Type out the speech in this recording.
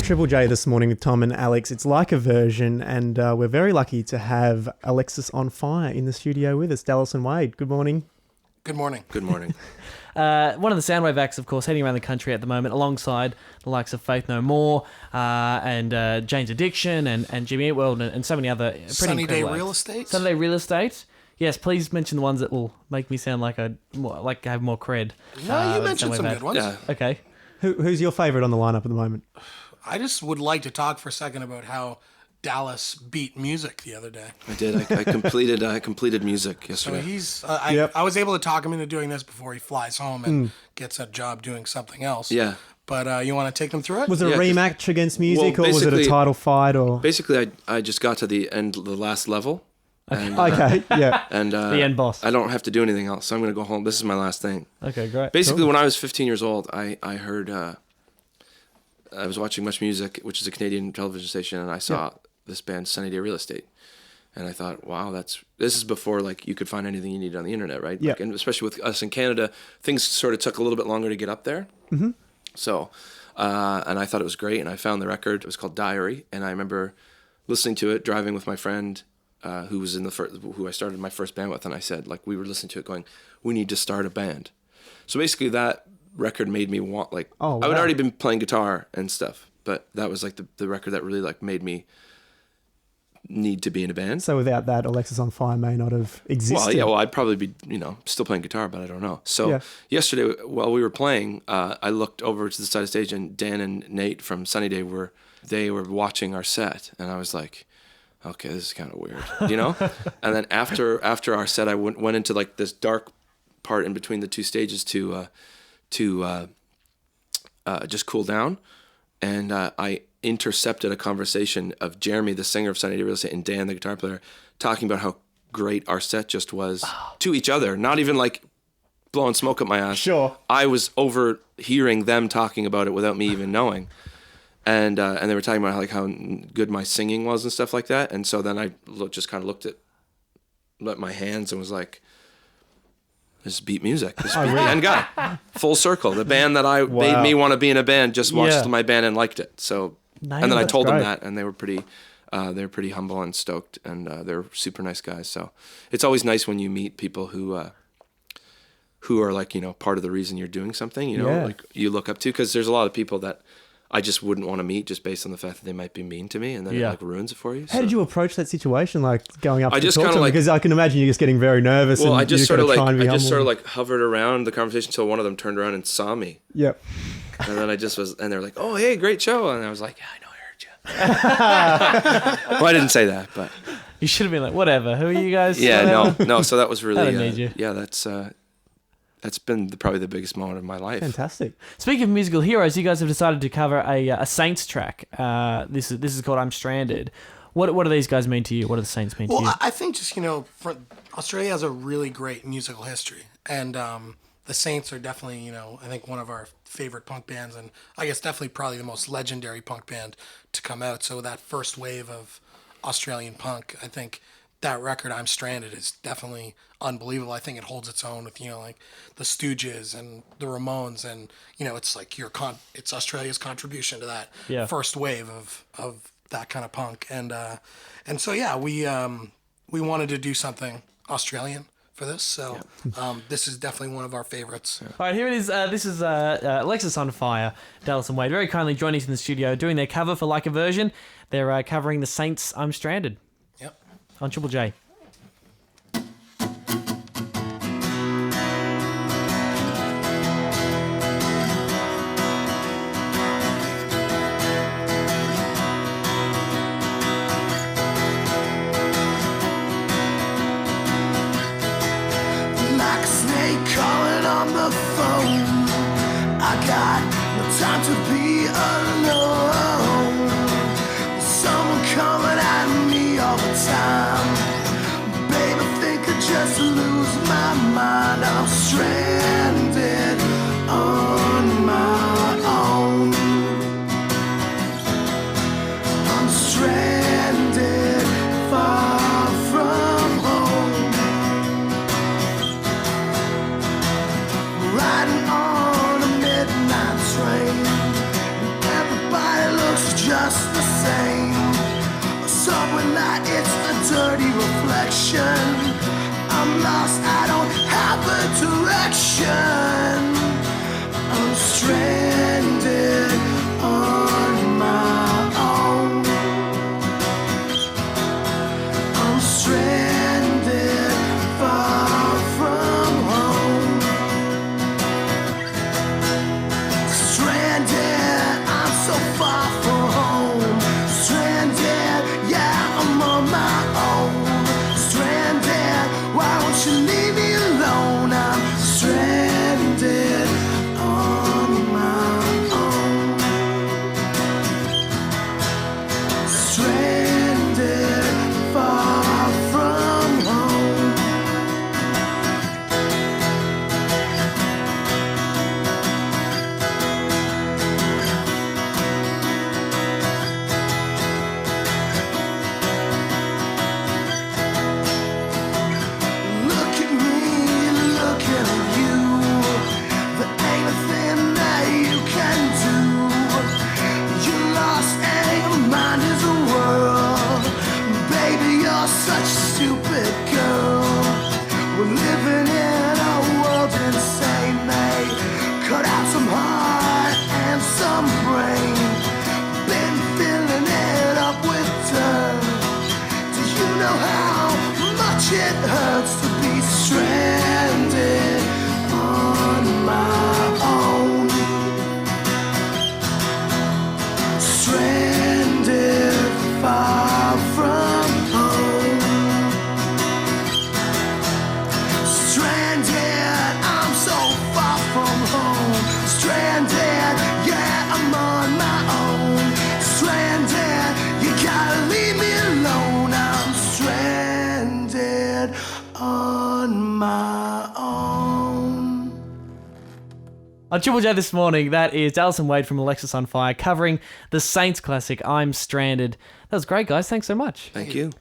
Triple J this morning with Tom and Alex. It's like a version, and we're very lucky to have Alexisonfire in the studio with us. Dallas and Wade, good morning. Good morning. Good morning. One of the Soundwave acts, of course, heading around the country at the moment, alongside the likes of Faith No More and Jane's Addiction and Jimmy Eat World and so many other pretty Sunny Day incredible Real acts. Estate? Sunny Day Real Estate. Yes, please mention the ones that will make me sound like I have more cred. No, you mentioned some good ones. Yeah. Okay. Who's your favourite on the lineup at the moment? I just would like to talk for a second about how Dallas beat music the other day. I did. I completed music So yesterday. he's, Yep. I was able to talk him into doing this before he flies home and gets a job doing something else. Yeah. But you want to take them through it? Was it a Yeah, 'cause- rematch against music, Well, or was it a basically- title fight? Or Basically, I just got to the end, the last level. And, okay, yeah. and The end boss. I don't have to do anything else, so I'm going to go home. This is my last thing. Okay, great. Basically, when I was 15 years old, I heard, I was watching Much Music, which is a Canadian television station, and I saw this band, Sunny Day Real Estate. And I thought, wow, this is before like you could find anything you needed on the internet, right? Yeah. Like, and especially with us in Canada, things sort of took a little bit longer to get up there. Mm-hmm. So, and I thought it was great, and I found the record. It was called Diary, and I remember listening to it, driving with my friend, who was who I started my first band with, and I said, like, we were listening to it, going, we need to start a band. So basically, that record made me want, like, Oh, I would wow. already been playing guitar and stuff, but that was like the record that really like made me need to be in a band. So without that, Alexisonfire may not have existed. Well, I'd probably be, still playing guitar, but I don't know. So Yeah. yesterday, while we were playing, I looked over to the side of the stage, and Dan and Nate from Sunny Day were watching our set, and I was like, okay, this is kind of weird, And then after our set, I went into like this dark part in between the two stages to just cool down, and I intercepted a conversation of Jeremy, the singer of Sunny Day Real Estate, and Dan, the guitar player, talking about how great our set just was to each other. Not even like blowing smoke up my ass. Sure. I was overhearing them talking about it without me even knowing. And they were talking about like how good my singing was and stuff like that. And so then I just kind of looked at my hands and was like, this is beat music. This is beat band guy. Full circle. The band that made me want to be in a band just watched my band and liked it. So, and then I told them that, and they were pretty humble and stoked, and they're super nice guys. So it's always nice when you meet people who are like, part of the reason you're doing something, like you look up to, because there's a lot of people that I just wouldn't want to meet just based on the fact that they might be mean to me, and then it like ruins it for you. How did you approach that situation, like going up to just talk to kinda them? like- Because I can imagine you just getting very nervous. Well, and I just you sort of gotta try and be humble. like hovered around the conversation until one of them turned around and saw me, Yep. and then and they're like, "Oh, hey, great show," and I was like, "Yeah, I know, I heard you." Well, I didn't say that, but You should have been like, whatever. Who are you guys? yeah, no. So that was really, I don't need you. yeah, that's been probably the biggest moment of my life. Fantastic. Speaking of musical heroes, you guys have decided to cover a Saints track. This is called "I'm Stranded." What do these guys mean to you? What do the Saints mean to you? Well, I think just, Australia has a really great musical history. And the Saints are definitely, I think one of our favorite punk bands. And I guess definitely probably the most legendary punk band to come out. So that first wave of Australian punk, I think that record, I'm Stranded, is definitely unbelievable. I think it holds its own with, like the Stooges and the Ramones. And, it's like it's Australia's contribution to that first wave of that kind of punk. And so, we wanted to do something Australian for this. So this is definitely one of our favorites. All right, here it is. This is Alexisonfire, Dallas and Wade, very kindly joining us in the studio, doing their cover for Like a Version. They're covering the Saints' "I'm Stranded" Yep. on Triple J. Like a snake calling on the phone. I got no time to be alone. There's someone coming at me all the time. Baby, think I just lose my mind. I'm stranded on my own. I'm stranded far from home. Riding on a midnight train, and everybody looks at just the same. A subway light, it's a dirty reflection. I'm lost, I don't have a direction. I'm stranded on my own. I'm stranded far from home. Stranded, I'm so far from home. Stranded, yeah, I'm on my own. Stranded, why won't you leave me alone? I'm stranded on my own. Stranded far from home. Look at me, looking at you. There ain't a thing that you can do. You're lost and your mind is a whirl. Baby, you're such a stupid girl. We're living in a world insane. They cut out some heart and some brain. Been filling it up with dirt. Do you know how much it hurts to be stranded on my own? Stranded far from home. Stranded, I'm so far from home. Stranded, yeah, I'm on my own. Stranded, you gotta leave me alone. I'm stranded on my own. On Triple J this morning, that is Dallas and Wade from Alexisonfire covering the Saints classic, I'm Stranded. That was great, guys. Thanks so much. Thank you.